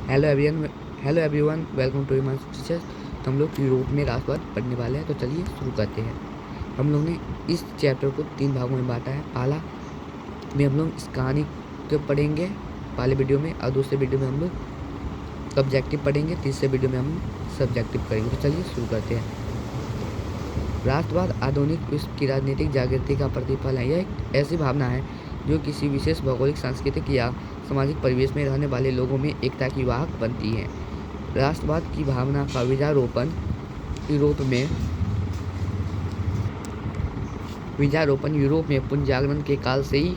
Hello everyone hello everyone welcome to my teachers. तो हम लोग यूरोप में राष्ट्रवाद पढ़ने वाले हैं। तो चलिए शुरू करते हैं। हम लोग ने इस चैप्टर को 3 भागों में बांटा है। पहला में हम लोग इस कहानी को पढ़ेंगे पहले वीडियो में, और दूसरे वीडियो में हम लोग ऑब्जेक्टिव पढ़ेंगे, तीसरे वीडियो में हम सब्जेक्टिव करेंगे। तो चलिए शुरू करते हैं। राष्ट्रवाद आधुनिक विश्व की राजनीतिक जागृति का प्रतिफल है। यह एक ऐसी भावना है जो किसी विशेष भौगोलिक, सांस्कृतिक या सामाजिक परिवेश में रहने वाले लोगों में एकता की वाहक बनती है। राष्ट्रवाद की भावना का बीजारोपण यूरोप में पुनर्जागरण के काल से ही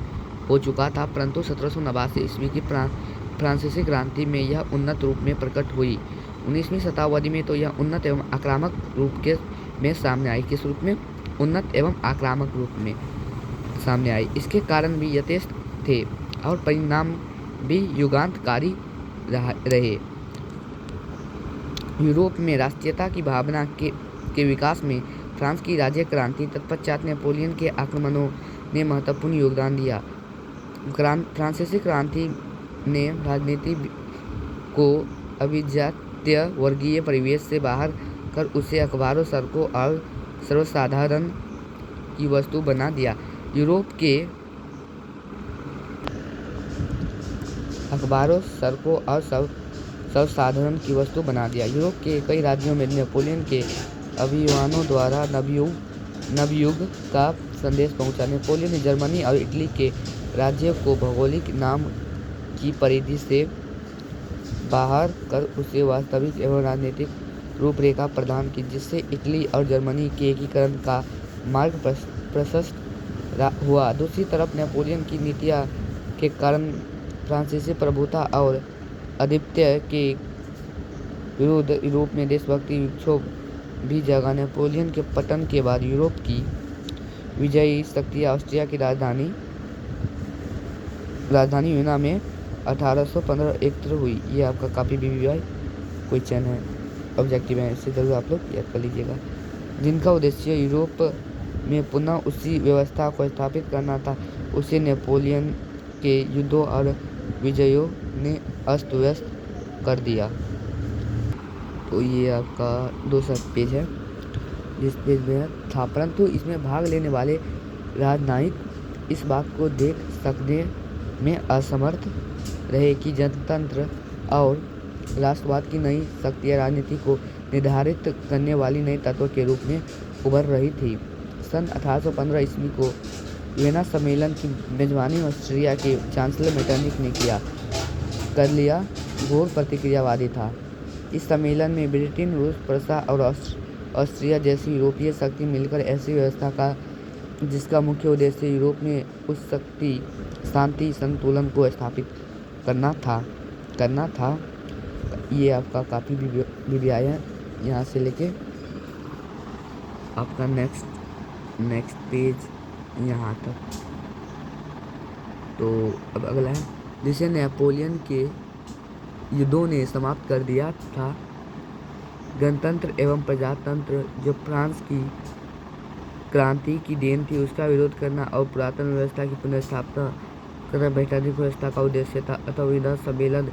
हो चुका था, परंतु 1789 ईस्वी की फ्रांसीसी क्रांति में यह उन्नत रूप में प्रकट हुई। 19वीं शताब्दी में तो यह उन्नत एवं आक्रामक रूप में सामने आई। किस रूप में? उन्नत एवं आक्रामक रूप में सामने आई। इसके कारण भी यथेष्ट थे और परिणाम भी युगांतकारी रहे। यूरोप में राष्ट्रीयता की भावना के विकास में फ्रांस की राज्य क्रांति तत्पश्चात नेपोलियन के आक्रमणों ने महत्वपूर्ण योगदान दिया। फ्रांसीसी क्रांति ने राजनीति को अभिजात्य वर्गीय परिवेश से बाहर कर उसे अखबारों, सड़कों और सर्वसाधारण की वस्तु बना दिया। यूरोप के अखबारों, सड़कों और सर्वसाधारण की वस्तु बना दिया। यूरोप के कई राज्यों में नेपोलियन के अभियानों द्वारा नवयुग का संदेश पहुंचा। नेपोलियन ने जर्मनी और इटली के राज्यों को भौगोलिक नाम की परिधि से बाहर कर उसे वास्तविक एवं राजनीतिक रूपरेखा प्रदान की, जिससे इटली और जर्मनी के एकीकरण का मार्ग प्रशस्त हुआ। दूसरी तरफ नेपोलियन की नीतियाँ के कारण फ्रांसीसी प्रभुता और आधिपत्य के विरुद्ध यूरोप में देशभक्ति विक्षोभ भी जगा। नेपोलियन के पतन के बाद यूरोप की विजयी शक्तियाँ ऑस्ट्रिया की राजधानी वियना में 1815 एकत्र हुई। ये आपका काफ़ी BBI क्वेश्चन है, ऑब्जेक्टिव है, इसे जरूर आप लोग याद कर लीजिएगा। जिनका उद्देश्य यूरोप में पुनः उसी व्यवस्था को स्थापित करना था, उसे नेपोलियन के युद्धों और विजयों ने अस्त व्यस्त कर दिया। तो ये आपका दूसरा पेज है, जिस पेज में था। परंतु इसमें भाग लेने वाले राजनयिक इस बात को देख सकने में असमर्थ रहे कि जनतंत्र और राष्ट्रवाद की नई शक्तियाँ राजनीति को निर्धारित करने वाली नए तत्व के रूप में उभर रही थी। सन 1815 ईस्वी को वियना सम्मेलन की मेजबानी ऑस्ट्रिया के चांसलर मेटरनिख ने कर लिया। घोर प्रतिक्रियावादी था। इस सम्मेलन में ब्रिटेन, रूस, प्रसा और ऑस्ट्रिया जैसी यूरोपीय शक्ति मिलकर ऐसी व्यवस्था का जिसका मुख्य उद्देश्य यूरोप में उस शांति संतुलन को स्थापित करना था। ये आपका काफ़ी BBI है, यहाँ से लेके आपका नेक्स्ट पेज यहाँ तक। तो अब अगला है, जिसे नेपोलियन के युद्धों ने समाप्त कर दिया था। गणतंत्र एवं प्रजातंत्र जो फ्रांस की क्रांति की देन थी, उसका विरोध करना और पुरातन व्यवस्था की पुनर्स्थापना करना ब्रिटेनिक व्यवस्था का उद्देश्य था। अतः वियना सम्मेलन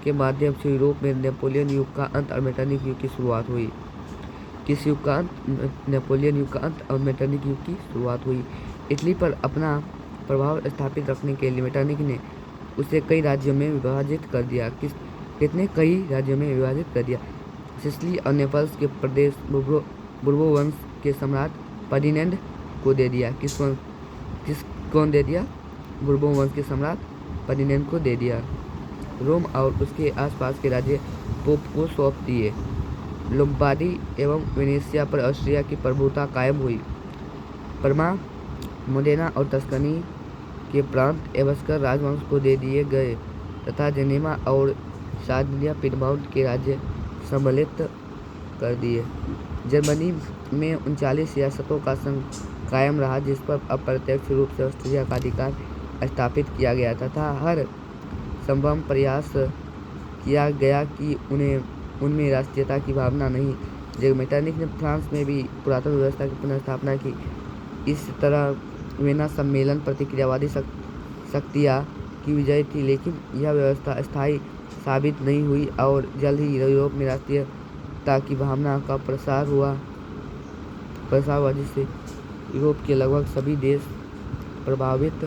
के माध्यम से यूरोप में नेपोलियन युग का अंत और मेटरनिख युग की शुरुआत हुई। किस युग का अंत? नेपोलियन युग का अंत और मेटरनिख युग की शुरुआत हुई। इटली पर अपना प्रभाव स्थापित रखने के लिए मेटरनिख ने उसे कई राज्यों में विभाजित कर दिया। कई राज्यों में विभाजित कर दिया। सिसिली और नेपल्स के प्रदेश बुर्बो वंश के सम्राट फर्डिनेंड को दे दिया। कौन दे दिया? बुर्बो वंश के सम्राट फर्डिनेंड को दे दिया। रोम और उसके आसपास के राज्य पोप को सौंप दिए। लोम्बार्डी एवं वेनेशिया पर ऑस्ट्रिया की प्रभुता कायम हुई। परमा, मोडेना और टस्कनी के प्रांत एवस्कर राजवंश को दे दिए गए तथा जेनेवा और सार्डिनिया पिडमाउंट के राज्य सम्मिलित कर दिए। जर्मनी में 39 रियासतों का संघ कायम रहा, जिस पर अप्रत्यक्ष रूप से ऑस्ट्रिया का अधिकार स्थापित किया गया तथा हर संभव प्रयास किया गया कि उनमें राष्ट्रीयता की भावना नहीं जग। मेटरनिख ने फ्रांस में भी पुरातन व्यवस्था की पुनर्स्थापना की। इस तरह वियना सम्मेलन प्रतिक्रियावादी शक्तियाँ की विजय थी, लेकिन यह व्यवस्था अस्थायी साबित नहीं हुई और जल्द ही यूरोप में राष्ट्रीयता की भावना का प्रसार हुआ जिससे यूरोप के लगभग सभी देश प्रभावित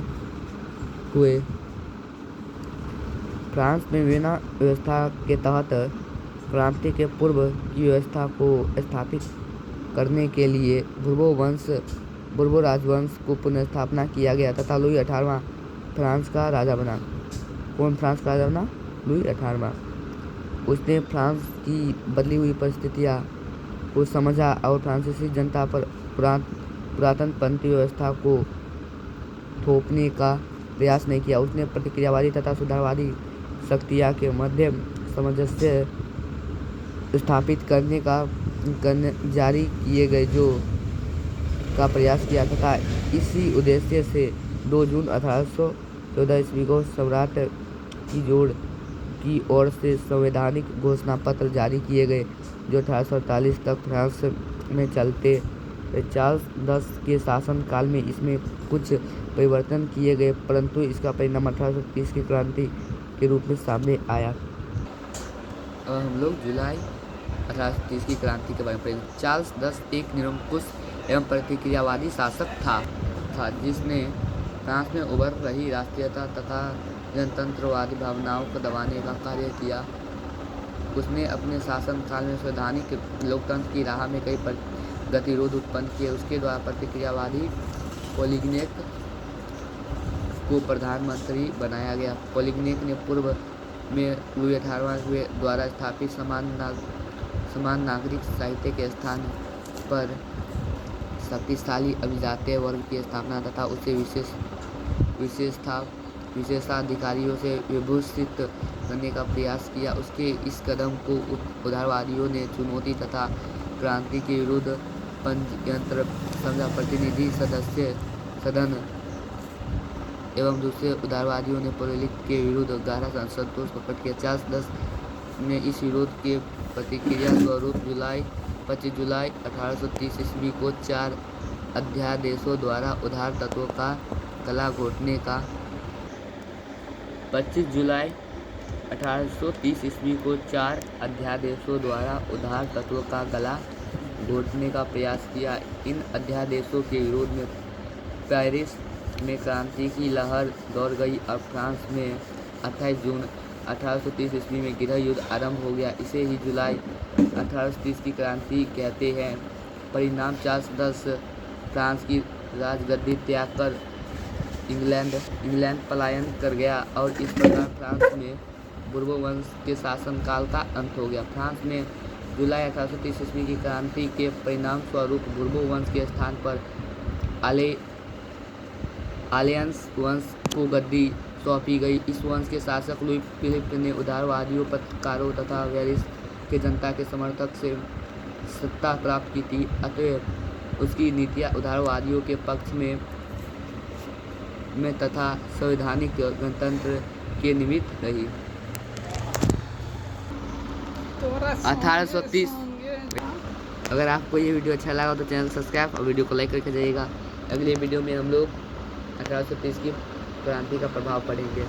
हुए। फ्रांस में वियना व्यवस्था के तहत क्रांति के पूर्व की व्यवस्था को स्थापित करने के लिए बूर्बो राजवंश को पुनर्स्थापना किया गया तथा लुई 18वां फ्रांस का राजा बना। कौन फ्रांस का राजा बना? लुई 18वां। उसने फ्रांस की बदली हुई परिस्थितियाँ को समझा और फ्रांसीसी जनता पर पुरातनपंथी व्यवस्था को थोपने का प्रयास नहीं किया। उसने प्रतिक्रियावादी तथा सुधारवादी शक्तियाँ के मध्य सामंजस्य स्थापित करने जारी किए गए का प्रयास किया तथा इसी उद्देश्य से 2 जून 1814 ईस्वी को सम्राट की ओर से संवैधानिक घोषणा पत्र जारी किए गए जो 1848 तक फ्रांस में चलते। चार्ल्स 10 के शासनकाल में इसमें कुछ परिवर्तन किए गए परंतु इसका परिणाम 1830 की क्रांति के रूप में सामने आया। अब हम लोग जुलाई 1830 की क्रांति के बारे में पढ़ेंगे। चार्ल्स 10 एक निरंकुश एवं प्रतिक्रियावादी शासक था जिसने फ्रांस में उभर रही राष्ट्रीयता तथा जनतंत्रवादी भावनाओं को दबाने का कार्य किया। उसने अपने शासनकाल में संवैधानिक लोकतंत्र की राह में कई गतिरोध उत्पन्न किए। उसके द्वारा प्रतिक्रियावादी पोलिग्नेक को प्रधानमंत्री बनाया गया। पोलिग्नेक ने पूर्व में लुई 18वां द्वारा स्थापित समान नागरिक साहित्य के स्थान पर शक्तिशाली अभिजातीय वर्ग की स्थापना तथा उसे विशेषाधिकारियों से विभूषित करने का प्रयास किया। उसके इस कदम को उदारवादियों ने चुनौती तथा क्रांति के विरुद्ध पंचतंत्र समझा। प्रतिनिधि सदन एवं दूसरे उदारवादियों ने पोलिग्नेक के विरुद्ध गहरा असंतोष प्रकट किया। चार्ल्स 10 ने इस विरोध के प्रतिक्रिया स्वरूप 25 जुलाई 1830 ईस्वी को 4 अध्यादेशों द्वारा उदार तत्वों का गला घोटने का 25 जुलाई 1830 ईस्वी को 4 अध्यादेशों द्वारा उदार तत्वों का गला घोटने का प्रयास किया। इन अध्यादेशों के विरोध में पेरिस में क्रांति की लहर दौड़ गई और फ्रांस में 28 जून 1830 ईस्वी में गृह युद्ध आरंभ हो गया। इसे ही जुलाई 1830 की क्रांति कहते हैं। परिणाम चार्ल्स 10 फ्रांस की राजगद्दी त्याग कर इंग्लैंड पलायन कर गया और इस प्रकार फ्रांस में बूर्बो वंश के शासनकाल का अंत हो गया। फ्रांस में जुलाई 1830 ईस्वी की क्रांति के परिणाम स्वरूप बूर्बो वंश के स्थान पर आलियंस वंश को गद्दी सौंपी गई। इस वंश के शासक लुई फिलिप ने उदारवादियों, पत्रकारों तथा वेरिस के जनता के समर्थक से सत्ता प्राप्त की थी, अतएव उसकी नीतियाँ उदारवादियों के पक्ष में तथा संवैधानिक गणतंत्र के निमित्त रही। 1830। अगर आपको ये वीडियो अच्छा लगा तो चैनल सब्सक्राइब और वीडियो को लाइक करके जाइएगा। अगले वीडियो में हम लोग 1830 की क्रांति का प्रभाव पढ़ेंगे।